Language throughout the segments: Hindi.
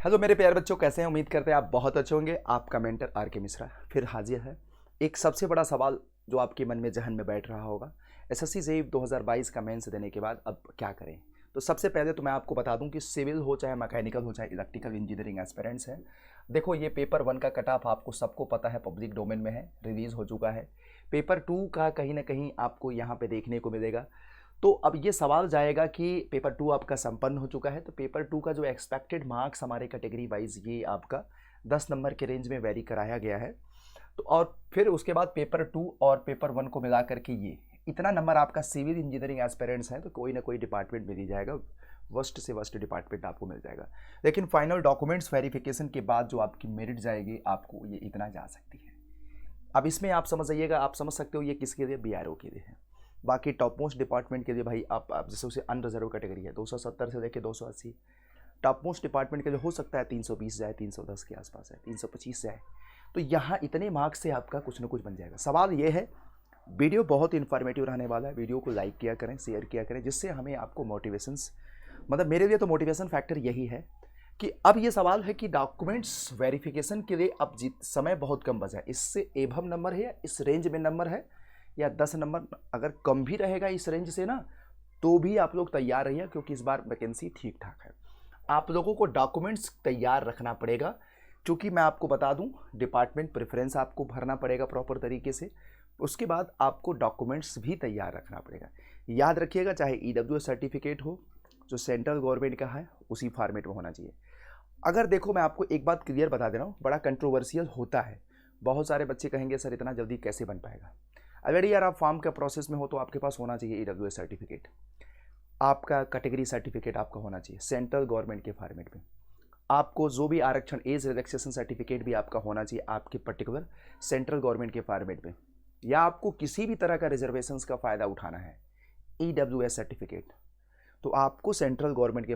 हेलो मेरे प्यारे बच्चों, कैसे हैं? उम्मीद करते हैं आप बहुत अच्छे होंगे। आपका मेंटर आर के मिश्रा फिर हाजिर है। एक सबसे बड़ा सवाल जो आपके मन में जहन में बैठ रहा होगा, एसएससी जेईई 2022 का मेंस देने के बाद अब क्या करें। तो सबसे पहले तो मैं आपको बता दूं कि सिविल हो चाहे मैकेनिकल हो चाहे इलेक्ट्रिकल इंजीनियरिंग एस्पिरेंट्स हैं, देखो ये पेपर 1 का कट ऑफ आपको सबको पता है, पब्लिक डोमेन में है, रिलीज़ हो चुका है। पेपर 2 का कहीं ना कहीं आपको यहाँ पे देखने को मिलेगा। तो अब ये सवाल जाएगा कि पेपर 2 आपका संपन्न हो चुका है, तो पेपर 2 का जो एक्सपेक्टेड मार्क्स हमारे कैटेगरी वाइज ये आपका 10 नंबर के रेंज में वेरी कराया गया है। तो और फिर उसके बाद पेपर 2 और पेपर 1 को मिला करके ये इतना नंबर आपका सिविल इंजीनियरिंग एस्पिरेंट्स है, तो कोई ना कोई डिपार्टमेंट मिल ही जाएगा, वर्स्ट से वर्स्ट डिपार्टमेंट आपको मिल जाएगा। लेकिन फाइनल डॉक्यूमेंट्स वेरिफिकेशन के बाद जो आपकी मेरिट जाएगी, आपको ये इतना जा सकती है। अब इसमें आप समझ जाइएगा, आप समझ सकते हो ये किसके लिए, बीआरओ के लिए है। बाकी टॉप मोस्ट डिपार्टमेंट के लिए भाई आप जैसे उसे अनरिजर्व कैटेगरी है 270 से लेकर 280। टॉप मोस्ट डिपार्टमेंट के लिए हो सकता है 320 जाए, 310 के आसपास है, 325 जाए। तो यहाँ इतने मार्क्स से आपका कुछ ना कुछ बन जाएगा। सवाल ये है, वीडियो बहुत इन्फॉर्मेटिव रहने वाला है, वीडियो को लाइक किया करें, शेयर किया करें, जिससे हमें आपको मोटिवेशंस, मतलब मेरे लिए तो मोटिवेशन फैक्टर यही है कि अब ये सवाल है कि डॉक्यूमेंट्स वेरिफिकेशन के लिए अब समय बहुत कम बचा है। इससे एभव नंबर है या इस रेंज में नंबर है या 10 नंबर अगर कम भी रहेगा इस रेंज से ना, तो भी आप लोग तैयार रहिए, क्योंकि इस बार वैकेंसी ठीक ठाक है। आप लोगों को डॉक्यूमेंट्स तैयार रखना पड़ेगा, क्योंकि मैं आपको बता दूं डिपार्टमेंट प्रेफरेंस आपको भरना पड़ेगा प्रॉपर तरीके से। उसके बाद आपको डॉक्यूमेंट्स भी तैयार रखना पड़ेगा। याद रखिएगा, चाहे ईडब्ल्यूएस सर्टिफिकेट हो जो सेंट्रल गवर्नमेंट का है, उसी फॉर्मेट में होना चाहिए। अगर देखो, मैं आपको एक बात क्लियर बता दे रहा हूँ, बड़ा कंट्रोवर्शियल होता है। बहुत सारे बच्चे कहेंगे सर इतना जल्दी कैसे बन पाएगा। ऑलरेडी यार आप फॉर्म का प्रोसेस में हो तो आपके पास होना चाहिए ईडब्ल्यूएस सर्टिफिकेट, आपका कैटेगरी सर्टिफिकेट आपका होना चाहिए सेंट्रल गवर्नमेंट के फॉर्मेट में। आपको जो भी आरक्षण एज रिलैक्सेशन सर्टिफिकेट भी आपका होना चाहिए आपके पर्टिकुलर सेंट्रल गवर्नमेंट के फॉर्मेट में। या आपको किसी भी तरह का रिजर्वेशंस का फ़ायदा उठाना है, ईडब्ल्यूएस सर्टिफिकेट तो आपको सेंट्रल गवर्नमेंट के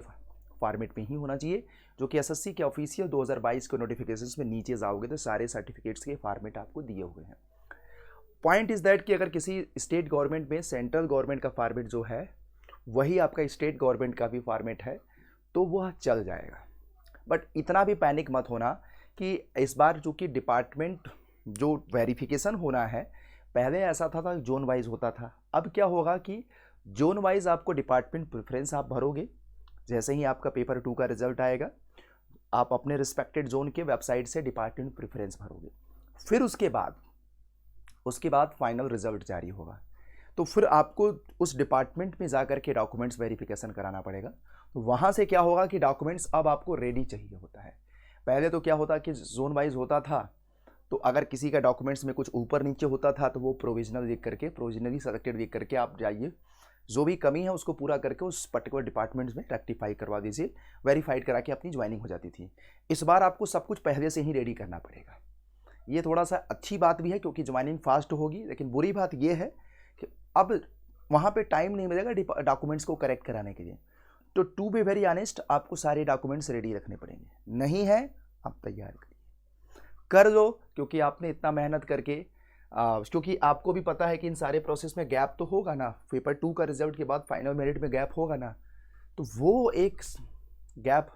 फॉर्मेट में ही होना चाहिए, जो कि एसएससी के ऑफिशियल 2022 के नोटिफिकेशंस में नीचे जाओगे तो सारे सर्टिफिकेट्स के फॉर्मेट आपको दिए हुए हैं। पॉइंट इज़ दैट कि अगर किसी स्टेट गवर्नमेंट में सेंट्रल गवर्नमेंट का फॉर्मेट जो है वही आपका स्टेट गवर्नमेंट का भी फॉर्मेट है, तो वह चल जाएगा। बट इतना भी पैनिक मत होना कि इस बार चूँकि डिपार्टमेंट जो वेरिफिकेशन होना है, पहले ऐसा था जोन वाइज होता था, अब क्या होगा कि जोन वाइज आपको डिपार्टमेंट प्रेफरेंस आप भरोगे। जैसे ही आपका पेपर 2 का रिजल्ट आएगा, आप अपने रिस्पेक्टेड जोन के वेबसाइट से डिपार्टमेंट प्रेफरेंस भरोगे। फिर उसके बाद फाइनल रिजल्ट जारी होगा, तो फिर आपको उस डिपार्टमेंट में जाकर के डॉक्यूमेंट्स वेरिफिकेशन कराना पड़ेगा। तो वहाँ से क्या होगा कि डॉक्यूमेंट्स अब आपको रेडी चाहिए होता है। पहले तो क्या होता कि जोन वाइज होता था, तो अगर किसी का डॉक्यूमेंट्स में कुछ ऊपर नीचे होता था तो वो प्रोविजनल लिख करके, प्रोविजनली सेलेक्टेड लिख करके आप जाइए, जो भी कमी है उसको पूरा करके उस पर्टिकुलर डिपार्टमेंट्स में रेक्टिफाई करवा दीजिए, वेरीफाइड करा के अपनी ज्वाइनिंग हो जाती थी। इस बार आपको सब कुछ पहले से ही रेडी करना पड़ेगा। ये थोड़ा सा अच्छी बात भी है क्योंकि ज्वाइनिंग फास्ट होगी, लेकिन बुरी बात ये है कि अब वहाँ पे टाइम नहीं मिलेगा डॉक्यूमेंट्स को करेक्ट कराने के लिए। तो टू बी वेरी ऑनेस्ट, आपको सारे डॉक्यूमेंट्स रेडी रखने पड़ेंगे। नहीं है आप तैयार करिए, कर लो, क्योंकि आपने इतना मेहनत करके क्योंकि आपको भी पता है कि इन सारे प्रोसेस में गैप तो होगा ना, पेपर 2 का रिजल्ट के बाद फाइनल मेरिट में गैप होगा ना, तो वो एक गैप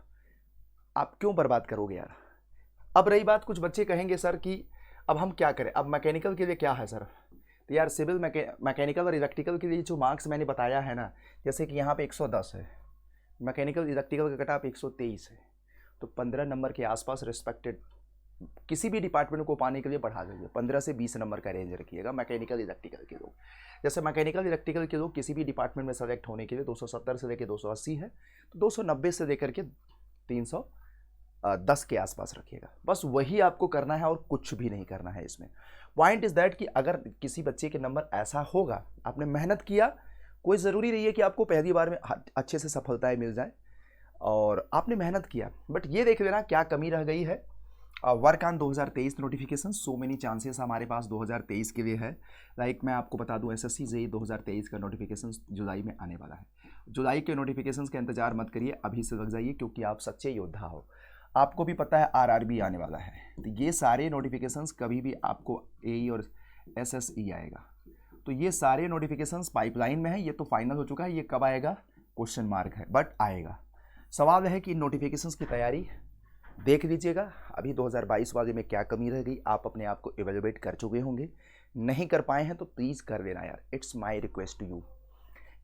आप क्यों बर्बाद करोगे यार। अब रही बात, कुछ बच्चे कहेंगे सर कि अब हम क्या करें, अब मैकेनिकल के लिए क्या है सर। तो यार सिविल मैकेनिकल और इलेक्ट्रिकल के लिए जो मार्क्स मैंने बताया है ना, जैसे कि यहाँ पे 110 है, मैकेनिकल इलेक्ट्रिकल का कट ऑफ 123 है, तो 15 नंबर के आसपास रिस्पेक्टेड किसी भी डिपार्टमेंट को पाने के लिए बढ़ा दीजिए। 15 से 20 नंबर का रेंज रखिएगा मैकेनिकल इलेक्ट्रिकल के लोग। जैसे मैकेनिकल इलेक्ट्रिकल के लोग किसी भी डिपार्टमेंट में सेलेक्ट होने के लिए 270 से लेकर 280 है, तो 290 से लेकर के 310 के आसपास रखिएगा। बस वही आपको करना है और कुछ भी नहीं करना है इसमें। पॉइंट इज़ दैट कि अगर किसी बच्चे के नंबर ऐसा होगा, आपने मेहनत किया, कोई ज़रूरी नहीं है कि आपको पहली बार में अच्छे से सफलताएँ मिल जाए, और आपने मेहनत किया, बट ये देख लेना क्या कमी रह गई है। Work on 2023 notification, so many chances हमारे पास 2023 के लिए है। लाइक मैं आपको बता दूं, एसएससी जेईई 2023 का नोटिफिकेशन जुलाई में आने वाला है। जुलाई के नोटिफिकेशंस का इंतजार मत करिए, अभी से लग जाइए, क्योंकि आप सच्चे योद्धा हो। आपको भी पता है आरआरबी आने वाला है, तो ये सारे नोटिफिकेशंस कभी भी आपको एई और एसएसई आएगा, तो ये सारे नोटिफिकेशंस पाइपलाइन में है। ये तो फाइनल हो चुका है, ये कब आएगा क्वेश्चन मार्क है, बट आएगा। सवाल है कि नोटिफिकेशंस की तैयारी देख लीजिएगा अभी 2022 वाले में क्या कमी रह गई, आप अपने आप को इवेलुएट कर चुके होंगे। नहीं कर पाए हैं तो प्लीज़ कर लेना यार, it's my request to you.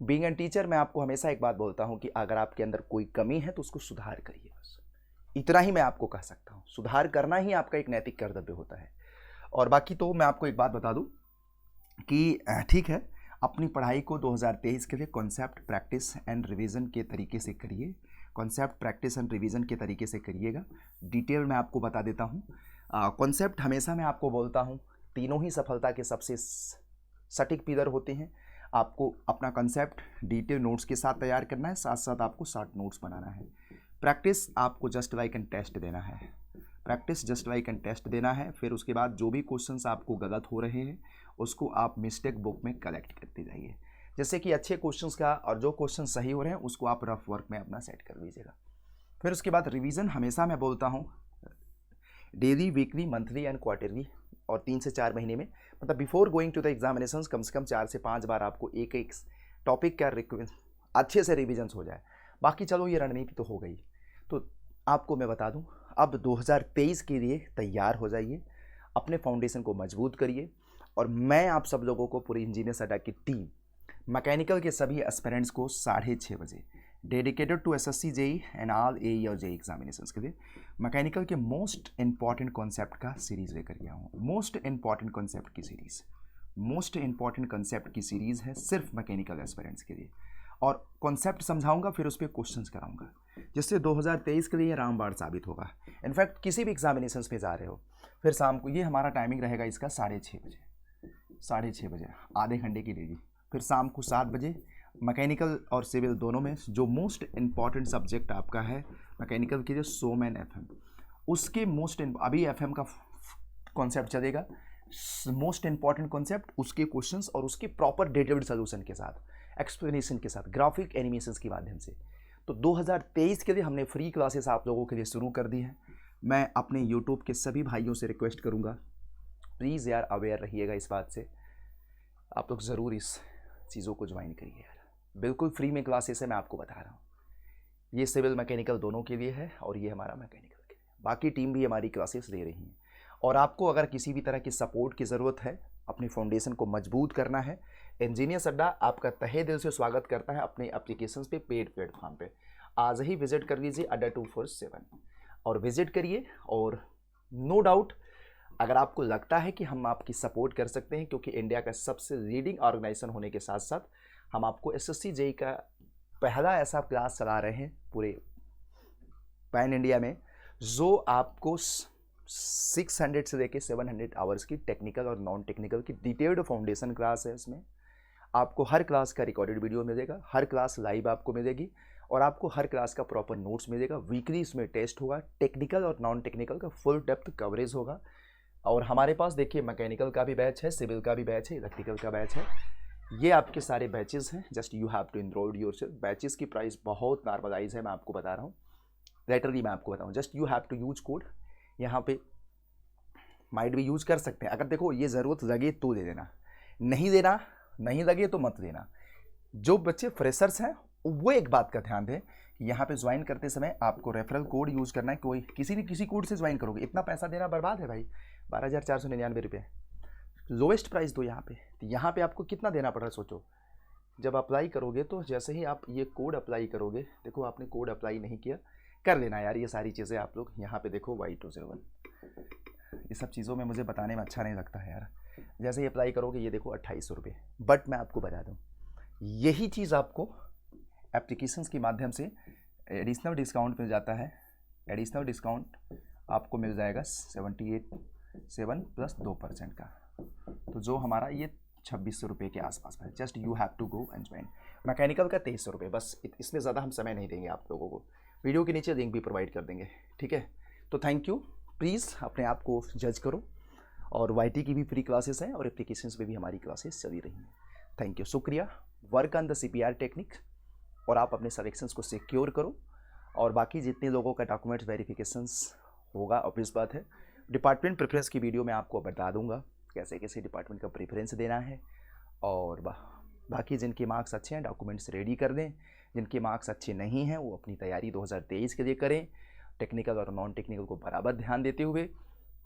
Being an teacher मैं आपको हमेशा एक बात बोलता हूँ कि अगर आपके अंदर कोई कमी है तो उसको सुधार करिए, बस इतना ही मैं आपको कह सकता हूँ। सुधार करना ही आपका एक नैतिक कर्तव्य होता है। और बाकी तो मैं आपको एक बात बता दूँ कि ठीक है, अपनी पढ़ाई को 2023 के लिए कॉन्सेप्ट प्रैक्टिस एंड रिवीजन के तरीके से करिए। कॉन्सेप्ट प्रैक्टिस एंड रिवीजन के तरीके से करिएगा। डिटेल मैं आपको बता देता हूँ। कॉन्सेप्ट हमेशा मैं आपको बोलता हूँ तीनों ही सफलता के सबसे सटीक पिलर होते हैं। आपको अपना कॉन्सेप्ट डिटेल नोट्स के साथ तैयार करना है, साथ साथ आपको शॉर्ट नोट्स बनाना है। प्रैक्टिस आपको जस्ट लाइक एन टेस्ट देना है, practice just like an test देना है। फिर उसके बाद जो भी क्वेश्चंस आपको गलत हो रहे हैं उसको आप मिस्टेक बुक में कलेक्ट करते जाइए। जैसे कि अच्छे क्वेश्चंस का और जो क्वेश्चन सही हो रहे हैं उसको आप रफ वर्क में अपना सेट कर लीजिएगा। फिर उसके बाद रिवीजन हमेशा मैं बोलता हूँ daily, weekly, monthly and quarterly, और 3 से 4 महीने में, मतलब before going to the examinations कम से कम 4 से 5 बार आपको एक एक टॉपिक का अच्छे से रिविजन्स हो जाए। बाकी चलो ये रणनीति तो हो गई। तो आपको मैं बता दूं अब 2023 के लिए तैयार हो जाइए, अपने फाउंडेशन को मजबूत करिए। और मैं आप सब लोगों को, पूरी इंजीनियर्स अड्डा की टीम, मैकेनिकल के सभी एस्पिरेंट्स को 6:30 बजे dedicated to SSC JE and all AE और जेई एग्जामिनेशंस के लिए मैकेनिकल के मोस्ट इंपॉर्टेंट कॉन्सेप्ट का सीरीज़ लेकर गया हूँ। मोस्ट इंपॉर्टेंट कॉन्सेप्ट की सीरीज़, मोस्ट इंपॉर्टेंट कॉन्सेप्ट की सीरीज़ है सिर्फ मैकेनिकल एस्पिरेंट्स के लिए। और कॉन्सेप्ट समझाऊंगा, फिर उस पर क्वेश्चंस कराऊंगा, जिससे 2023 के लिए रामबाण साबित होगा। इनफैक्ट किसी भी एग्जामिनेशंस में जा रहे हो, फिर शाम को, ये हमारा टाइमिंग रहेगा इसका 6:30 बजे, 6:30 बजे आधे घंटे की लेगी। फिर शाम को 7 बजे मैकेनिकल और सिविल दोनों में जो मोस्ट इम्पॉर्टेंट सब्जेक्ट आपका है मैकेनिकल के लिए, सोमैन एफएम, उसके अभी एफएम का कॉन्सेप्ट चलेगा, मोस्ट इम्पॉर्टेंट कॉन्सेप्ट, उसके क्वेश्चंस और उसके प्रॉपर डेटेड सोल्यूशन के साथ, एक्सप्लेनेशन के साथ, ग्राफिक एनिमेशंस के माध्यम से। तो 2023 के लिए हमने फ्री क्लासेस आप लोगों के लिए शुरू कर दी हैं। मैं अपने यूट्यूब के सभी भाइयों से रिक्वेस्ट करूँगा, प्लीज़ यार अवेयर रहिएगा इस बात से, आप लोग ज़रूर इस चीज़ों को ज्वाइन करिए यार। बिल्कुल फ्री में क्लासेस है, मैं आपको बता रहा हूँ। ये सिविल मैकेनिकल दोनों के लिए है और ये हमारा मैकेनिकल के लिए, बाकी टीम भी हमारी क्लासेस ले रही हैं। और आपको अगर किसी भी तरह की सपोर्ट की ज़रूरत है, अपनी फाउंडेशन को मजबूत करना है, इंजीनियर्स अड्डा आपका तहे दिल से स्वागत करता है अपने एप्लीकेशंस पे, पेड प्लेटफॉर्म पे। आज ही विजिट कर लीजिए अड्डा 247 और विजिट करिए। और नो डाउट अगर आपको लगता है कि हम आपकी सपोर्ट कर सकते हैं, क्योंकि इंडिया का सबसे लीडिंग ऑर्गेनाइजेशन होने के साथ साथ हम आपको एसएससी जेई का पहला ऐसा क्लास चला रहे हैं पूरे पैन इंडिया में, जो आपको 600 से लेकर 700 आवर्स की टेक्निकल और नॉन टेक्निकल की डिटेल्ड फाउंडेशन क्लास है। इसमें आपको हर क्लास का रिकॉर्डेड वीडियो मिलेगा, हर क्लास लाइव आपको मिलेगी, और आपको हर क्लास का प्रॉपर नोट्स मिलेगा। वीकली इसमें टेस्ट होगा, टेक्निकल और नॉन टेक्निकल का फुल डेप्थ कवरेज होगा। और हमारे पास देखिए मैकेनिकल का भी बैच है, सिविल का भी बैच है, इलेक्ट्रिकल का बैच है। ये आपके सारे बैचेस हैं, just you have to enrol yourself. Batches की प्राइस बहुत नॉर्मलाइज है, मैं आपको बता रहा हूँ, लेटरली मैं आपको बताऊँ, just you have to use code. यहाँ पे माइट भी यूज कर सकते हैं, अगर देखो ये ज़रूरत लगे तो दे देना, नहीं देना, नहीं लगे तो मत देना। जो बच्चे फ्रेशर्स हैं वो एक बात का ध्यान दें कि यहाँ पे ज्वाइन करते समय आपको रेफरल कोड यूज़ करना है। कोई किसी न किसी कोड से ज्वाइन करोगे, इतना पैसा देना बर्बाद है भाई, 12,499 रुपये लोएस्ट प्राइस दो यहाँ पे। तो यहाँ पे आपको कितना देना पड़ रहा है सोचो। जब अप्लाई करोगे तो जैसे ही आप ये कोड अप्लाई करोगे, देखो आपने कोड अप्लाई नहीं किया, कर लेना यार ये सारी चीज़ें आप लोग। यहाँ पे देखो Y201, ये सब चीज़ों में मुझे बताने में अच्छा नहीं लगता है यार। जैसे ही अप्लाई करोगे ये देखो 2800 रुपये। बट मैं आपको बता दूँ, यही चीज़ आपको एप्लीकेशंस के माध्यम से एडिशनल डिस्काउंट मिल जाता है। एडिशनल डिस्काउंट आपको मिल जाएगा 78.7 प्लस 2% का, तो जो हमारा ये 2600 रुपये के आसपास है। Just you have to go and join. Mechanical का 2300 रुपये, बस इसमें ज़्यादा हम समय नहीं देंगे आप लोगों को, वीडियो के नीचे लिंक भी प्रोवाइड कर देंगे, ठीक है। तो थैंक यू, प्लीज़ अपने आप को जज करो। और वाईटी की भी फ्री क्लासेस हैं और एप्लीकेशंस में भी हमारी क्लासेस चली रही हैं। थैंक यू, शुक्रिया। Work on the CPR technique और आप अपने सिलेक्शंस को सिक्योर करो। और बाकी जितने लोगों का डॉक्यूमेंट वेरिफिकेशंस होगा, ऑब्वियस बात है, डिपार्टमेंट प्रेफरेंस की वीडियो में आपको बता दूंगा कैसे कैसे डिपार्टमेंट का प्रेफरेंस देना है। और बाकी जिनके मार्क्स अच्छे हैं डॉक्यूमेंट्स रेडी कर दें, जिनके मार्क्स अच्छे नहीं हैं वो अपनी तैयारी 2023 के लिए करें। टेक्निकल और नॉन टेक्निकल को बराबर ध्यान देते हुए,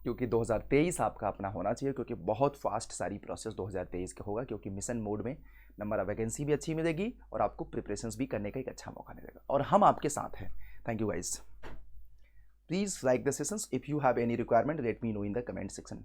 क्योंकि 2023 आपका अपना होना चाहिए, क्योंकि बहुत फास्ट सारी प्रोसेस 2023 का होगा, क्योंकि मिशन मोड में नंबर ऑफ वैकेंसी भी अच्छी मिलेगी और आपको प्रिपरेशंस भी करने का एक अच्छा मौका मिलेगा और हम आपके साथ हैं। Thank you guys. Please like the sessions. If you have any requirement let me know in the comment section.